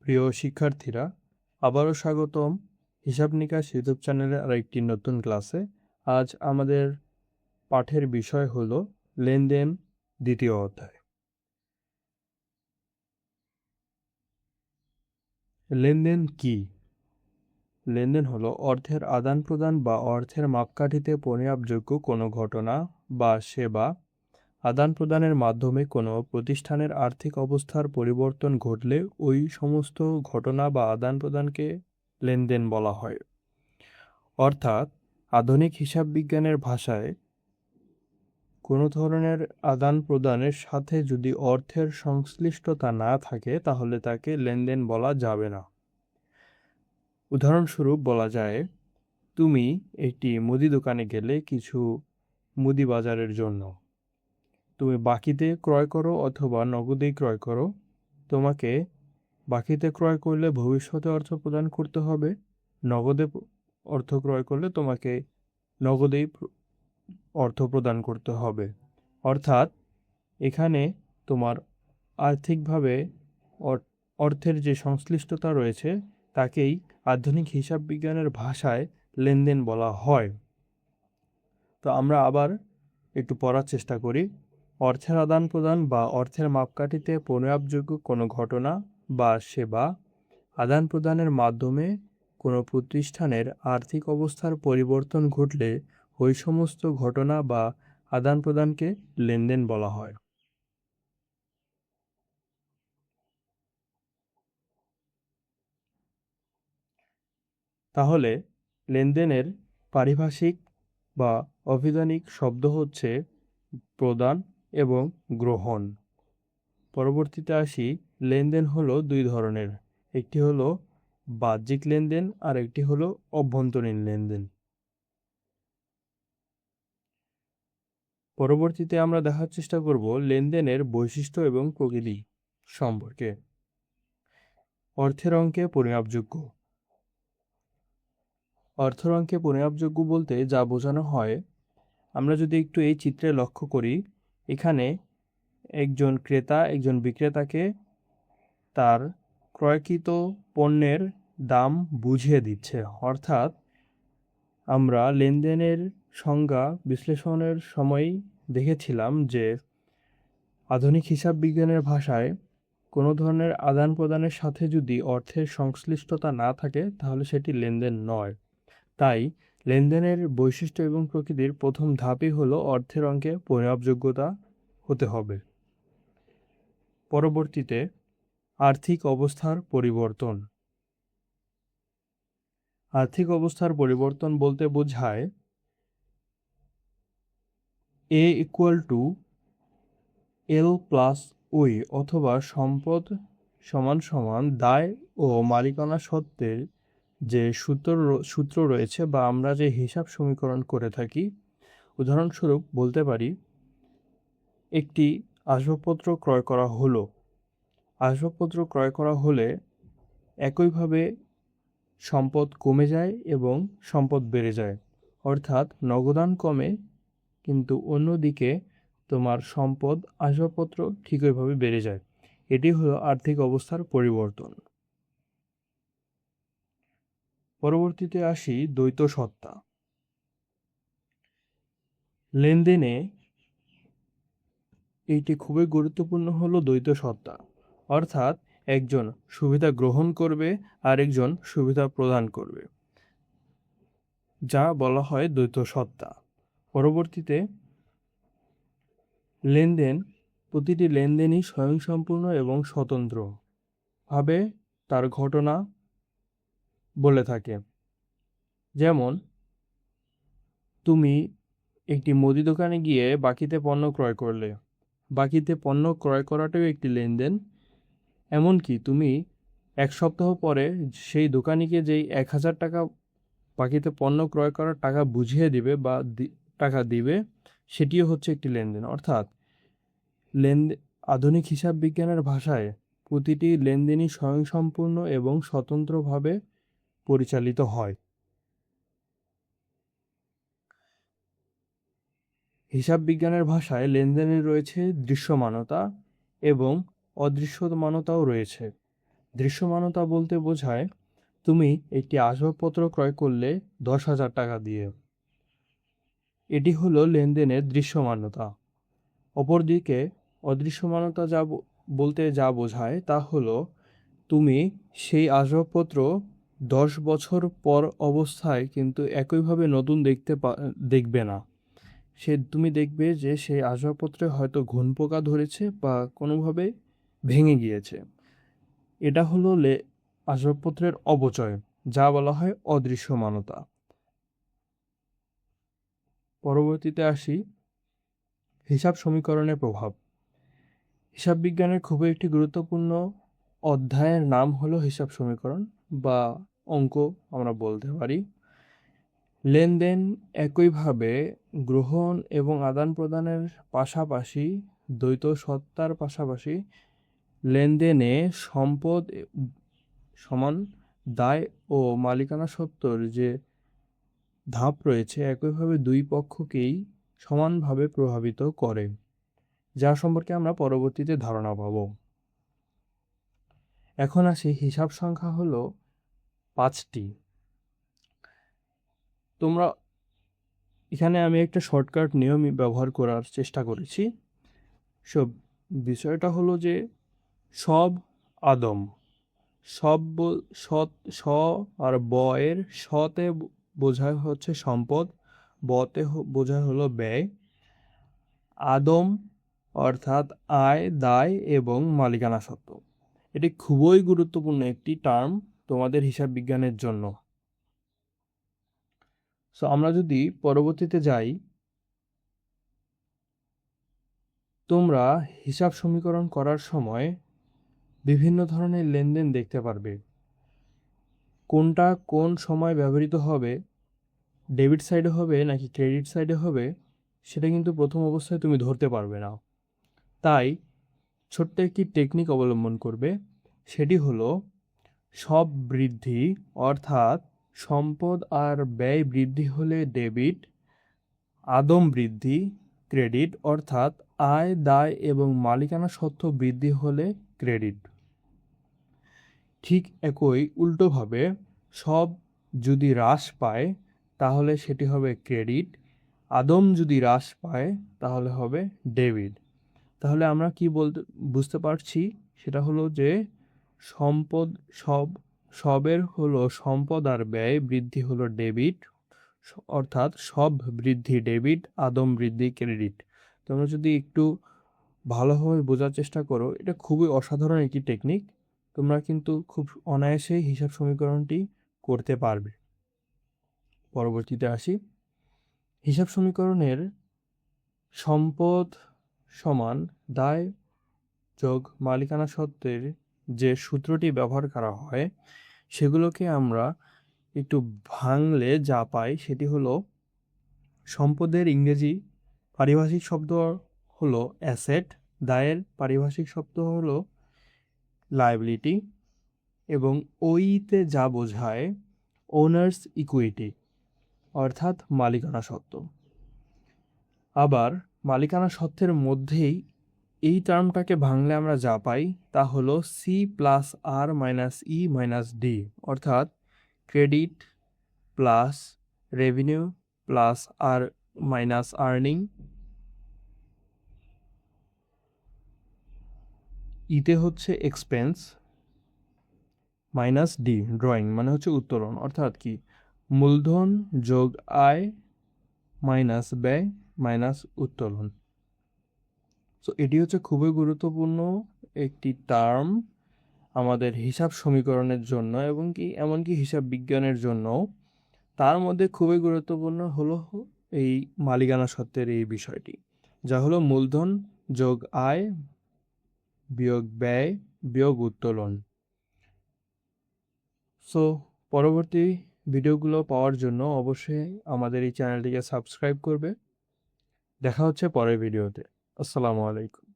প্রিয় শিক্ষার্থীরা, আবারও স্বাগতম হিসাব নিকাশ ইউটিউব চ্যানেলের আরেকটি নতুন ক্লাসে। আজ আমাদের পাঠের বিষয় হলো লেনদেন, দ্বিতীয় অধ্যায়। লেনদেন কি? লেনদেন হলো অর্থের আদান প্রদান বা অর্থের মাপকাঠিতে পরিমাপযোগ্য কোনো ঘটনা বা সেবা আদান প্রদানের মাধ্যমে কোনো প্রতিষ্ঠানের আর্থিক অবস্থার পরিবর্তন ঘটলে ওই সমস্ত ঘটনা বা আদান প্রদানকে লেনদেন বলা হয়। অর্থাৎ আধুনিক হিসাব বিজ্ঞানের ভাষায় কোনো ধরনের আদান প্রদানের সাথে যদি অর্থের সংশ্লিষ্টতা না থাকে তাহলে তাকে লেনদেন বলা যাবে না। উদাহরণস্বরূপ বলা যায়, তুমি একটি মুদি দোকানে গেলে কিছু মুদি বাজারের জন্য। তুমি বাকিতে ক্রয় করো অথবা নগদেই ক্রয় করো। তোমাকে বাকিতে ক্রয় করলে ভবিষ্যতে অর্থ প্রদান করতে হবে, নগদে অর্থ ক্রয় করলে তোমাকে নগদেই অর্থ প্রদান করতে হবে। অর্থাৎ এখানে তোমার আর্থিকভাবে অর্থের যে সংশ্লিষ্টতা রয়েছে তাকেই আধুনিক হিসাব বিজ্ঞানের ভাষায় লেনদেন বলা হয়। তো আমরা আবার একটু পড়ার চেষ্টা করি। অর্থের আদান প্রদান বা অর্থের মাপকাঠিতে পরিমাপযোগ্য কোনো ঘটনা বা সেবা আদান প্রদানের মাধ্যমে কোনো প্রতিষ্ঠানের আর্থিক অবস্থার পরিবর্তন ঘটলে ওই সমস্ত ঘটনা বা আদান প্রদানকে লেনদেন বলা হয়। তাহলে লেনদেনের পারিভাষিক বা অভিধানিক শব্দ হচ্ছে প্রদান এবং গ্রহণ। পরবর্তীতে আসি, লেনদেন হলো দুই ধরনের, একটি হলো বাহ্যিক লেনদেন আর একটি হলো অভ্যন্তরীণ লেনদেন। পরবর্তীতে আমরা দেখার চেষ্টা করব লেনদেনের বৈশিষ্ট্য এবং প্রকৃতি সম্পর্কে। অর্থের অঙ্কে পরিমাপযোগ্য। অর্থের অঙ্কে পরিমাপযোগ্য বলতে যা বোঝানো হয়, আমরা যদি একটু এই চিত্রে লক্ষ্য করি, এখানে একজন ক্রেতা একজন বিক্রেতাকে তার ক্রয়কৃত পণ্যের দাম বুঝিয়ে দিচ্ছে। অর্থাৎ আমরা লেনদেনের সংজ্ঞা বিশ্লেষণের সময় দেখেছিলাম যে আধুনিক হিসাব বিজ্ঞানের ভাষায় কোনো ধরনের আদান প্রদানের সাথে যদি অর্থের সংশ্লিষ্টতা না থাকে তাহলে সেটি লেনদেন নয়। তাই লেনদেনের বৈশিষ্ট্য এবং প্রকৃতির প্রথম ধাপই হলো অর্থের অঙ্কে পরিমাপযোগ্যতা হতে হবে। পরবর্তীতে আর্থিক অবস্থার পরিবর্তন। আর্থিক অবস্থার পরিবর্তন বলতে বোঝায় A = L + ওই অথবা সম্পদ = দায় ও মালিকানা সত্ত্বের যে সূত্র রয়েছে বা আমরা যে হিসাব সমীকরণ করে থাকি। উদাহরণস্বরূপ বলতে পারি, একটি আসবাবপত্র ক্রয় করা হলো। আসবাবপত্র ক্রয় করা হলে একইভাবে সম্পদ কমে যায় এবং সম্পদ বেড়ে যায়। অর্থাৎ নগদান কমে কিন্তু অন্যদিকে তোমার সম্পদ আসবাবপত্র ঠিকইভাবে বেড়ে যায়। এটি হলো আর্থিক অবস্থার পরিবর্তন। পরবর্তীতে আসি দ্বৈত সত্তা। লেনদেনে এইটি খুবই গুরুত্বপূর্ণ হলো দ্বৈত সত্তা। অর্থাৎ একজন সুবিধা গ্রহণ করবে আর একজন সুবিধা প্রদান করবে, যা বলা হয় দ্বৈত সত্তা। পরবর্তীতে লেনদেন, প্রতিটি লেনদেনই স্বয়ংসম্পূর্ণ এবং স্বতন্ত্রভাবে তার ঘটনা বলে থাকে। যেমন তুমি একটি মুদি দোকানে গিয়ে বাকিতে পণ্য ক্রয় করলে। বাকিতে পণ্য ক্রয় করাটাও একটি লেনদেন। এমনকি তুমি এক সপ্তাহ পরে সেই দোকানিকে যেই 1000 টাকা বাকিতে পণ্য ক্রয় করার টাকা বুঝিয়ে দিবে বা টাকা দিবে, সেটিও হচ্ছে একটি লেনদেন। অর্থাৎ আধুনিক হিসাব বিজ্ঞানের ভাষায় প্রতিটি লেনদেনই স্বয়ংসম্পূর্ণ এবং স্বতন্ত্রভাবে পরিচালিত হয়। হিসাব বিজ্ঞানের ভাষায় লেনদেনের রয়েছে দৃশ্যমানতা এবং অদৃশ্যমানতাও রয়েছে। দৃশ্যমানতা বলতে বোঝায় তুমি একটি আসবাবপত্র ক্রয় করলে 10,000 টাকা দিয়ে। এটি হলো লেনদেনের দৃশ্যমানতা। অপরদিকে অদৃশ্যমানতা বলতে যা বোঝায় তা হলো তুমি সেই আসবাবপত্র 10 বছর পর অবস্থায় কিন্তু একইভাবে নতুন দেখবে না। তুমি দেখবে যে সেই আসবাবপত্রে হয়তো ঘুণপোকা ধরেছে বা কোনোভাবে ভেঙে গিয়েছে। এটা হলো আসবাবপত্রের অপচয়, যা বলা হয় অদৃশ্যমানতা। পরবর্তীতে আসি হিসাব সমীকরণের প্রভাব। হিসাব বিজ্ঞানের খুবই একটি গুরুত্বপূর্ণ অধ্যায়ের নাম হলো হিসাব সমীকরণ বা অঙ্ক আমরা বলতে পারি। লেনদেন একইভাবে গ্রহণ এবং আদান প্রদানের পাশাপাশি দ্বৈত সত্তার পাশাপাশি লেনদেনে সম্পদ সমান দায় ও মালিকানা সত্ত্বর যে ধাপ রয়েছে একইভাবে দুই পক্ষকেই সমানভাবে প্রভাবিত করে, যা সম্পর্কে আমরা পরবর্তীতে ধারণা পাব। এখন আসি হিসাব সংখ্যা হলো 5টি। এখানে আমি একটা শর্টকাট নিয়ম ব্যবহার করার চেষ্টা করেছি। বিষয়টা হলো যে সব আদম, স আর ব এর সতে বোঝায় হচ্ছে সম্পদ, বতে বোঝায় হলো ব্যয়, আদম অর্থাৎ আয়, দায় এবং মালিকানা সত্ত্ব। এটি খুবই গুরুত্বপূর্ণ একটি টার্ম তোমাদের হিসাব বিজ্ঞানের জন্য। আমরা যদি পরবর্তীতে যাই, তোমরা হিসাব সমীকরণ করার সময় বিভিন্ন ধরনের লেনদেন দেখতে পারবে। কোনটা কোন সময় ব্যবহৃত হবে, ডেবিট সাইডে হবে নাকি ক্রেডিট সাইডে হবে, সেটা কিন্তু প্রথম অবস্থায় তুমি ধরতে পারবে না। তাই ছোট্ট একটি টেকনিক অবলম্বন করবে, সেটি হলো সব বৃদ্ধি অর্থাৎ সম্পদ আর ব্যয় বৃদ্ধি হলে ডেবিট, আদম বৃদ্ধি ক্রেডিট অর্থাৎ আয়, দায় এবং মালিকানা সত্ত্ব বৃদ্ধি হলে ক্রেডিট। ঠিক একই উল্টোভাবে সব যদি হ্রাস পায় তাহলে সেটি হবে ক্রেডিট, আদম যদি হ্রাস পায় তাহলে হবে ডেবিট। তাহলে আমরা কি বুঝতে পারছি, সেটা হলো যে সবের হলো সম্পদ আর ব্যয় বৃদ্ধি হলো ডেবিট, অর্থাৎ সব বৃদ্ধি ডেবিট, আদম বৃদ্ধি ক্রেডিট। তোমরা যদি একটু ভালোভাবে বোঝার চেষ্টা করো, এটা খুবই অসাধারণ একটি টেকনিক। তোমরা কিন্তু খুব অনায়াসেই হিসাব সমীকরণটি করতে পারবে। পরবর্তীতে আসি, হিসাব সমীকরণের সম্পদ সমান দায় যোগ মালিকানা সত্ত্বের যে সূত্রটি ব্যবহার করা হয় সেগুলোকে আমরা একটু ভাঙলে যা পাই সেটি হলো সম্পদের ইংরেজি পারিভাষিক শব্দ হলো অ্যাসেট, দায়ের পারিভাষিক শব্দ হলো লায়াবিলিটি এবং ওইতে যা বোঝায় ওনার্স ইকুইটি অর্থাৎ মালিকানা সত্ত্ব। আবার মালিকানা সত্ত্বের মধ্যেই এই টার্মটাকে ভাঙলে আমরা যা পাই তা হলো সি প্লাস আর মাইনাস ই মাইনাস ডি অর্থাৎ ক্রেডিট প্লাস রেভিনিউ প্লাস আর মাইনাস আর্নিং, ইতে হচ্ছে এক্সপেন্স মাইনাস ডি ড্রয়িং মানে হচ্ছে উত্তোলন, অর্থাৎ কি মূলধন যোগ আয় মাইনাস ব্যয় মাইনাস উত্তোলন। এটি হচ্ছে খুবই গুরুত্বপূর্ণ একটি টার্ম আমাদের হিসাব সমীকরণের জন্য এবং কি এমনকি হিসাব বিজ্ঞানের জন্য। তার মধ্যে খুবই গুরুত্বপূর্ণ হলো এই মালিকানা সত্ত্বের এই বিষয়টি, যা হলো মূলধন যোগ আয় বিয়োগ ব্যয় বিয়োগ উত্তোলন। পরবর্তী ভিডিওগুলো পাওয়ার জন্য অবশ্যই আমাদের এই চ্যানেলটিকে সাবস্ক্রাইব করবে। দেখা হচ্ছে পরের ভিডিওতে। আসসালামু আলাইকুম।